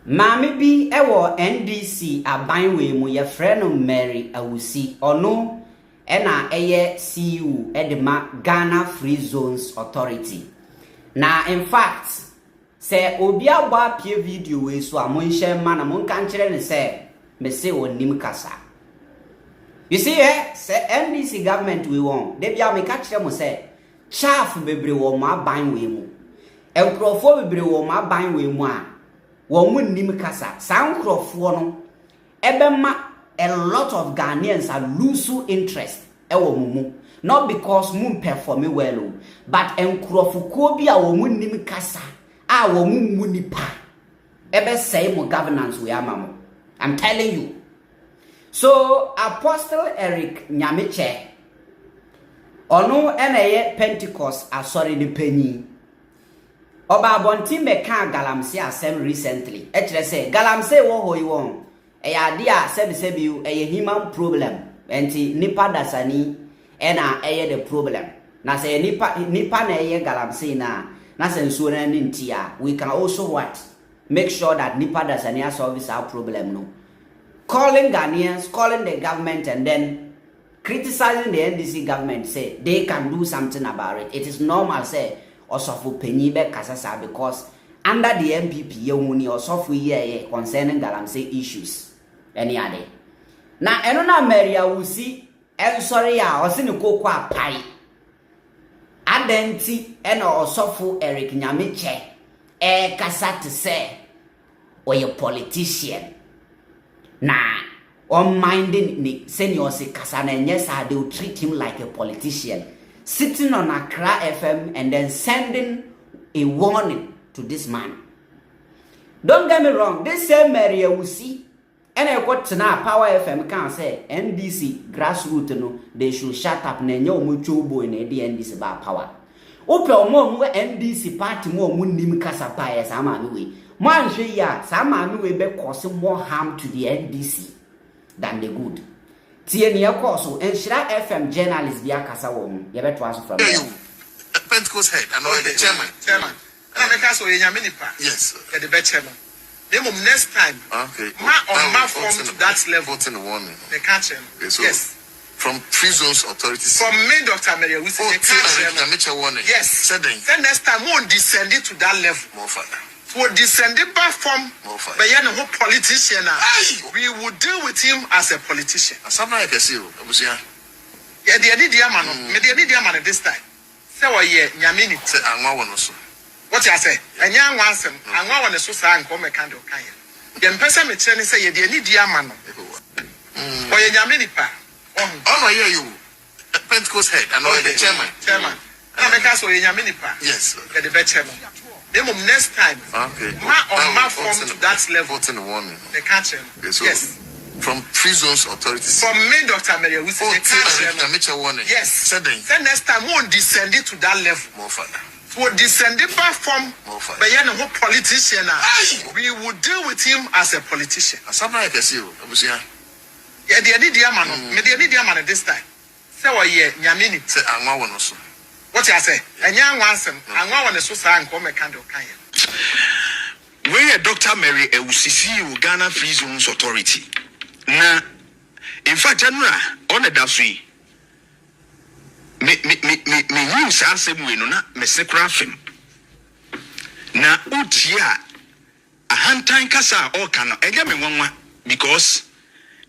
Mami bi ewo NDC abanwe mu ye friend Mary Awusi ono ena eye CEO edema Ghana Free Zones Authority. Na in fact se obi agba pie video we so amonhye ma na monka nkere ne se me se onim kasa. You see se NDC government we won de bia me ka kire mo se chaff bebre wo ma abanwe mu. Enkrofo bebre wo ma abanwe mu a womun nim kasa sankrofo no ebema a lot of Ghanaians are losing interest ewo mumu not because mum perform well but enkrofo bi a womun nim kasa a womun munipa ebe say mo governance we amamo. I'm telling you. So Apostle Eric Nyamekye ono eneye Pentecost asori ni panyi Oba bonti meka Galamsey asem recently. Echere say Galamsey wo hoyi won. Eya dia sebi eye human problem. Enti nipa dasani ena eye the problem. Na say nipa na eye Galamsey na say nsuo na ntia. We can also what? Make sure that nipa dasani solves our problem no. Calling Ghanaians, calling the government and then criticizing the NDC government say they can do something about it. It is normal say Osofu penyibe kasasa because under the MPP yewuni osofu ye concerning Galamsey issues any ade na eno na Mary Awusi sorry ya osini kokko apai adenti ena osofu Eric Nyamekye kasa to say oye politician na on minding ni senior se kasa na nyesa they will treat him like a politician sitting on Accra FM and then sending a warning to this man. Don't get me wrong, this same Mary Awusi and I got to now Power FM can say NDC grassroots no they should shut up na nyo mucho boy na the NDC ba power. Ope omo mu NDC party mo nim kasa pa ya sama no we. Man hwe ya sama no we be cause more harm to the NDC than the good. Tie ne so Enshira FM journalist bia kasa wo mu ye beto aso from Pentecost head and the chairman and I make so Nyamenipa yes the be chairman name next time okay ma form to that level in the warning the catch yes from Free Zones Authority from me Dr. Mary Awusi the catch warning yes said then next time won't descend it to that level more further would descend it back from but you know politician we would deal with him as a politician something like a zero yeah the idea man me the idea man this time say what ye nyamini say anwa wono so what you say anya anwa asem anwa wono so sa nko me kan de kan ye mpesa me kire ni say ye the idea man o ye nyamini pa oh no yeah you Pentecost head and the chairman and make us o ye nyamini pa yes the be chairman next time okay ma form to that level in the warning the catch yes from Free Zones Authority from me Dr. Mary Awusi the catch warning yes said then next time won't descend it to that level more further would descend it back from but you know politician we would deal with him as a politician something like a zero yeah the idea man me the idea man this time say what ye nyamini say anwa wono so what you say? Anya wansem, anwa wone so sa nko me kan de kan ye. We Dr. Mary Awusi Ghana Free Zones Authority. Na in fact January on the dasui. Me yin sa asem we no na me sekra fem. Na utia ahantan kasa o kan no eja me nwanwa because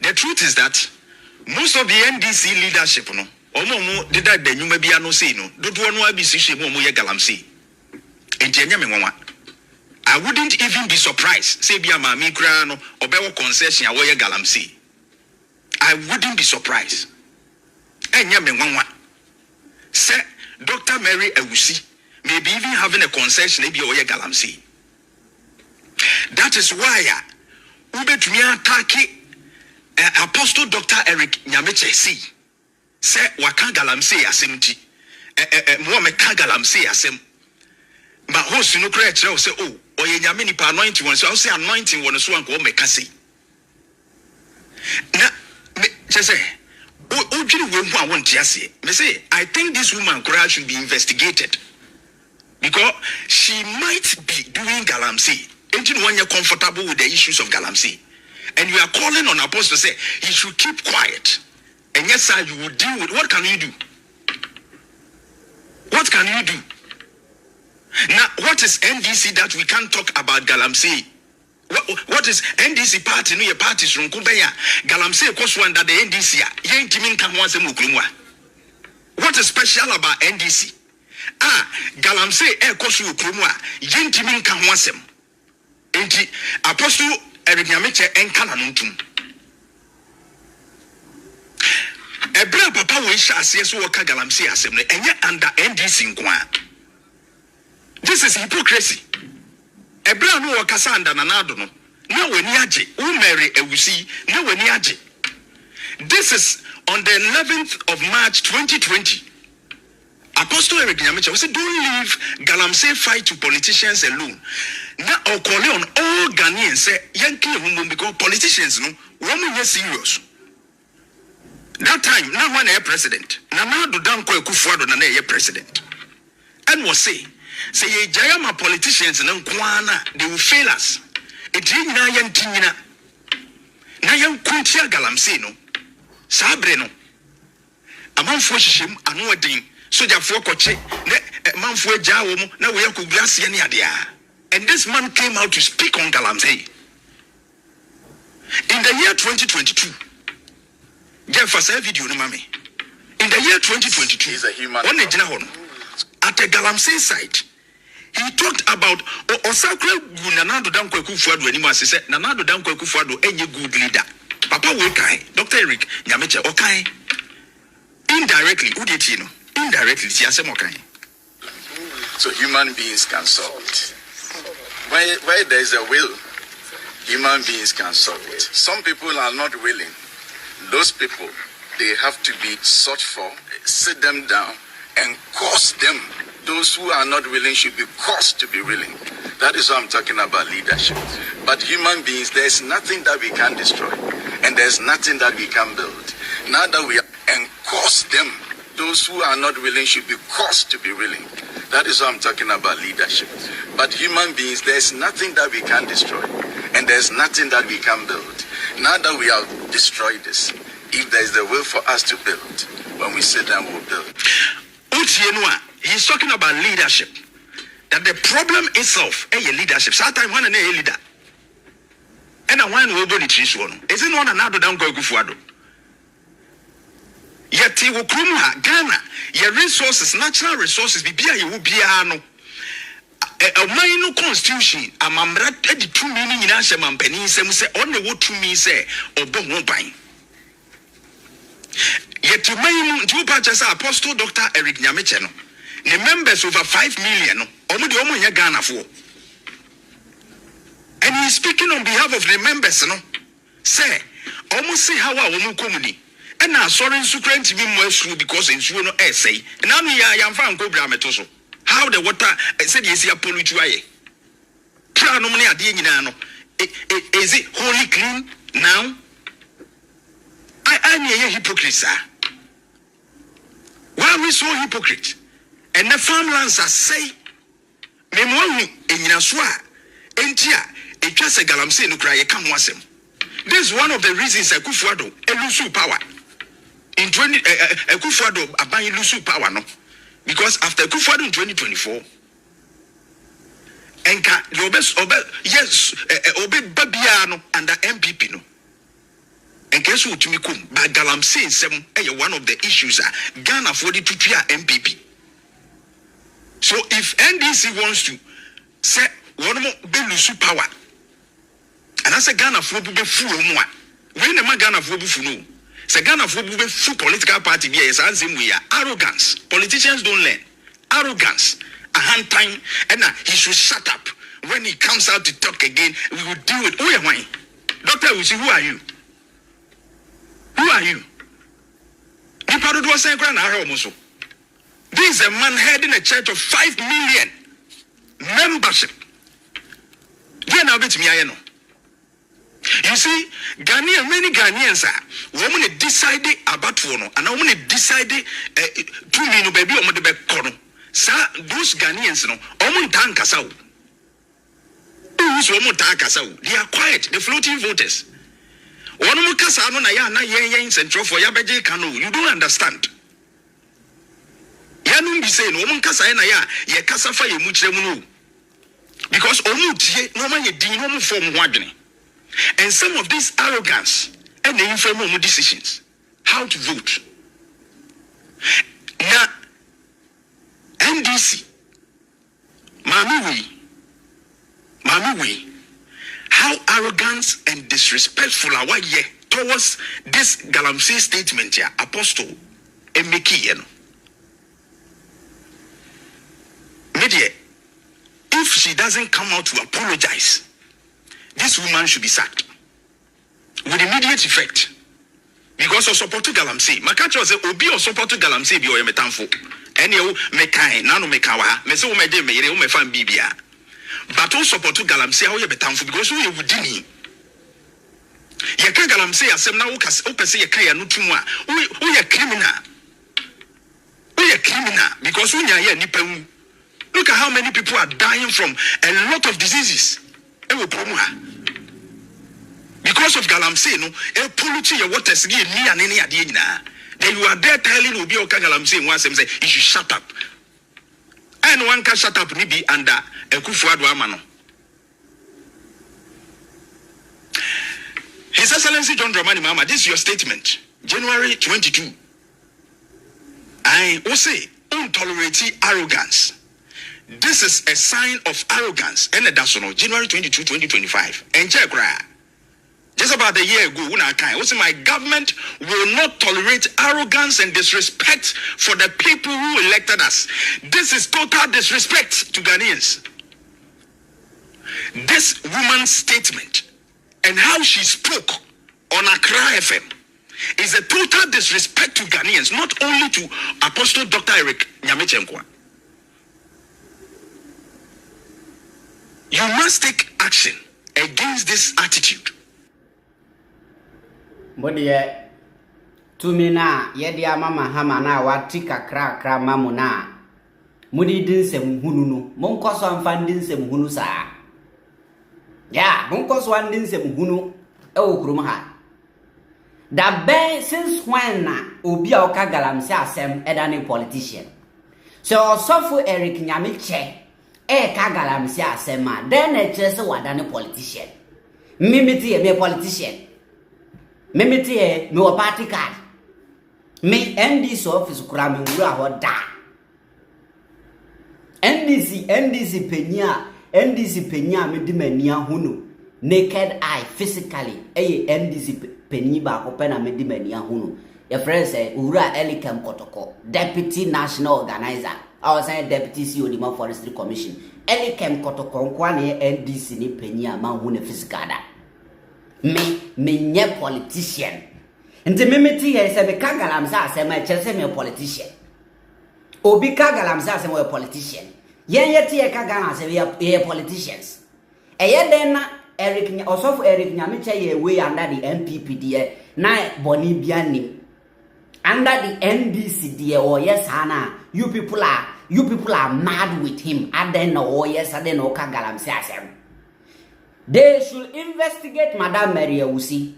the truth is that most of the NDC leadership no omo did that the nyuma bia no say no dodo no abisi hye mo ye Galamsey enti enya me nwanwa I wouldn't even be surprised say bia ma me kura no obewo concession a wo ye Galamsey I wouldn't be surprised enya me nwanwa say Dr. Mary Awusi maybe even having a concession bia wo ye Galamsey. That is why ubetumi attack Apostle Dr. Eric Nyamekye see say waka Galamsey asem ti mo me ka Galamsey asem ba host no kra kire say oh oye nyame nipa anointing won say anointing won so anko me ka say na me say o dwiri we hu a won ti ase me say I think this woman kra should be investigated because she might be doing Galamsey Ain't you when you're comfortable with the issues of Galamsey? And you are calling on Apostle to say he should keep quiet. And yes, sir, you will deal with what can you do? What can you do? Now, what is NDC that we can't talk about Galamsey? What is NDC party? No, your parties from Kumbaya. Galamsey cost one that the NDC. What is special about NDC? Galamsey kosu ukrumwa. Yentimin kanwasem. Enti Apostle Eric Nyamekye enkana nuntum. Ebra papa we sha asieso waka Galamsey asem no enye under NDC nkwa. This is hypocrisy. Ebra no wakasa under nanado no. Na weni age. Mary Awusi na weni age. This is on the 11th of March 2020. Apostle Eric Nyamekye said, don't leave Galamsey fight to politicians alone. Now, I'll call on all Ghanaians, say, Yankee, because politicians, no, women are serious. That time, now one air president. Now, do Danko Kufuado, na air president. And was say, Jayama politicians, and they will fail us. It ain't na yantina. Na yan kuntia Galamsey, no. Sabre, no. Among Foshim, Anuadin. Soja for koche man for jawo mu na we yakugasi ani adia. And this man came out to speak on Galamsey. In the year 2022, Jeff video no mami. In the year 2022, he's a human. At the Galamsey site, he talked about Osakre Nanado Danko Kufuado anima se Nanado Danko Kufuado any good leader. Papa Wekai, Dr. Eric Nyamekye okay. Indirectly, who did you know? Indirectly, so human beings can solve it. Where there is a will, human beings can solve it. Some people are not willing. Those people, they have to be sought for, sit them down, and cause them. Those who are not willing should be caused to be willing. That is what I'm talking about leadership. But human beings, there's nothing that we can destroy, and there's nothing that we can build. Now that we are, and cause them. Those who are not willing should be caused to be willing. That is what I'm talking about leadership. But human beings, there's nothing that we can destroy, and there's nothing that we can build. Now that we have destroyed this, if there is the will for us to build, when we sit down, we'll build. He's talking about leadership. That the problem itself is leadership. Sometimes one is a leader. And one will go to the one. Isn't one another down go Kufuado? Yet he will come Ghana, your resources, natural resources, Bibia, you will be a minor constitution, a mamrat, 2 million in answer, Mampeni, say, only what to me say, or bomb buying. Yet to my two patches are Apostle Dr. Eric Nyamekye, the members over 5 million, only the Omo Ghana for. And he's speaking on behalf of the members, no? Say, almost say how our community. And now, sorry, Sukran to be more true because it's you know essay. And now, I am found go brametoso. How the water said, yes, you pollute you. Pranomania Dinano. Is it wholly clean now? I near hypocrisy. Why are we so hypocrite? And the farmlands are say, Memoni in Yaswa, Entia, a just a Galamsey no cry, come once him. This is one of the reasons I Kufuado, a lusu power. In 20, Kufuado, a buying lusu power, no? Because after Kufuado in 2024, and the yes, obey Babiano and the MPP, no? And guess what, Mikum, by Galamsey, one of the issues are Ghana for the 2 MPP. So if NDC wants to say one more lusu power, and I say Ghana for be full more, when the Ghana for be full. Say Ghana for be full political party be as we are arrogance. Politicians don't learn. Arrogance. A hand time and he should shut up. When he comes out to talk again, we will deal with who am I? Dr. Awusi, who are you? Who are you? This is a man heading a church of 5 million membership. You see, Ghanaian, many Ghanaians are women decided about one, and I want to decide 2 million baby on the back corner. Sir, those Ghanaians, no, Omun Tankasau. Muslims were more they are quiet, the floating voters. One more kasa no na ya na yen central for yabeje kano. You don't understand. Yanum be saying woman kasa na ya ye kasa fa ye mu kire mu no. Because omu tie no man ye din no mu form ho adwene. And some of this arrogance and the informal decisions how to vote. Now NDC Mami we how arrogant and disrespectful are we towards this Galamsey statement here, Apostle Eric Nyamekye. Media, if she doesn't come out to apologize, this woman should be sacked with immediate effect. Because of support to Galamsey. Makacho say obi or support to Galamsey bi o metamfo. Ene o mekan na no mekawa. Me say o me de me yere o me fan bibia. But o support to Galamsey o ye betamfo because o ye wudini. Ye ka Galamsey asem na o pese ye ka ya no tumu a o ye criminal. O ye criminal because o nya ye nipa mu. Look at how many people are dying from a lot of diseases. E wo promo ha. Because of Galamsey, no, a pollution your waters give me and any idea. Then you are there telling Obi Oka Galamsey once and say, you should shut up. And one can shut up, maybe under a Kufuadu Amano. His Excellency John Dramani Mama, this is your statement. January 22. I will say, untolerate arrogance. This is a sign of arrogance. And that's on January 22, 2025. And check. Just about a year ago, my government will not tolerate arrogance and disrespect for the people who elected us. This is total disrespect to Ghanaians. This woman's statement and how she spoke on Accra FM is a total disrespect to Ghanaians, not only to Apostle Dr. Eric Nyamekye. You must take action against this attitude. Modiye tumina yedi mama hama na watika kra mamu na mudi dinsem hunu no monkoso amfa dinsem hunu saa ya monkoso an dinsem hunu e okurum ha da ben since when na obi a oka Galamsey asem edane politician so Apostle Eric Nyamekye ka Galamsey asem a den na chese wadane politician mimiti e me politician Memeti me wa party card. Me NDC office kura me wura ho da. NDC penya me di mania hunu. Naked eye physically. NDC penyi ba ko pena me di mania hunu. Your friend say wura Elikem Kotoko, Deputy National Organizer. I was saying Deputy CEO the Forestry Commission. Elikem Kotoko kwa ne NDC ni penya ma hunu physical da. Me nye politician. Nti memeti here se be ka Galamsey asema chese me politician. Obi ka Galamsey asema we politician. Yen yeti ye ka Galamsey we politicians. Eye den na Apostle Eric Nyamekye ye we under the MPP there na boni bianim. Under the NDC there or yes ana you people are mad with him. And then oh yes and then o ka Galamsey asema. They should investigate Madam Mary Awusi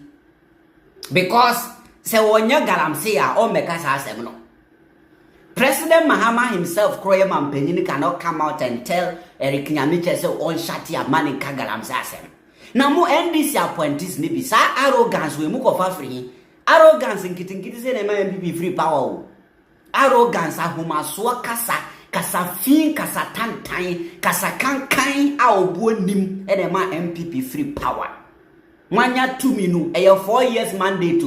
because se wonya Galamsey o meka sa asem no. President Mahama himself Kroye Mampenini cannot come out and tell Eric Nyamekye say on shati amani ka Galamsey asem. Na mo NDC appointees ni bi sa arrogance we mu ko fa free. Arrogance nkitikiti say na MPP free power. Arrogance ahumaso kasa fin kasa tantan kasa kankan a obuo nim e ma MPP free power mwanya 2 minu e 4 years mandate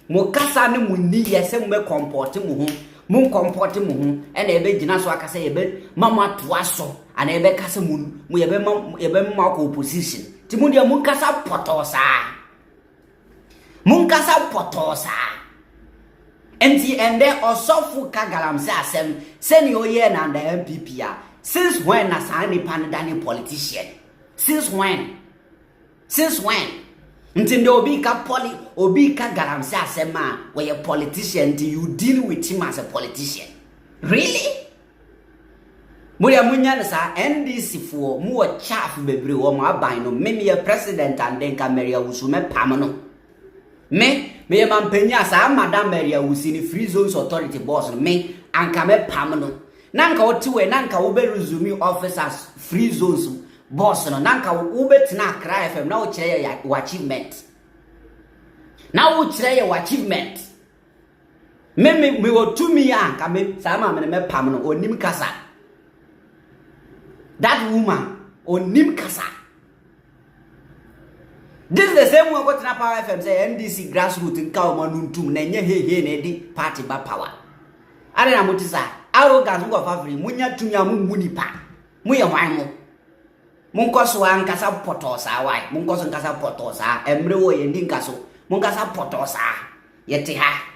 mo kasa ne mu ni yese mo be comport mu ho mo comport mu ho e na e be gina so akasa e be mama to aso ana e be kasa mu ye be ma ko opposition ti mu dia mo kasa potosa and then Osofu ka Galamsey asem seni oye na the MPP a since when na sani panadani politician since when ntinde obi ka Galamsey asem a we a politician till you deal with him as a politician really Mulia munya sa NDC for mu chaff bebre wo ma ban no me me president and then Mary Awusi me pam no me mampanya sa madam Mary Awusi ni free zones authority boss no me anka me pam no nanka wotiwe nanka wo be resume officers free zones boss no nanka wo betina Accra FM na wo kire ya achievement na wo kire ya achievement me wo tumi anka me sa ma me pam no onim kasa. That woman onim kasa. This is the same way what na Power FM say NDC grassroots nka o manuntum na nye he na di party ba power. Are na mutisa arrogance go favori munya tunya mu nipa. Mu ye hwan mo. Mun koso ankasa potosa wai. Mun koso nkasa potosa emre wo ye ndi nkaso. Mun kasa potosa. Yete ha.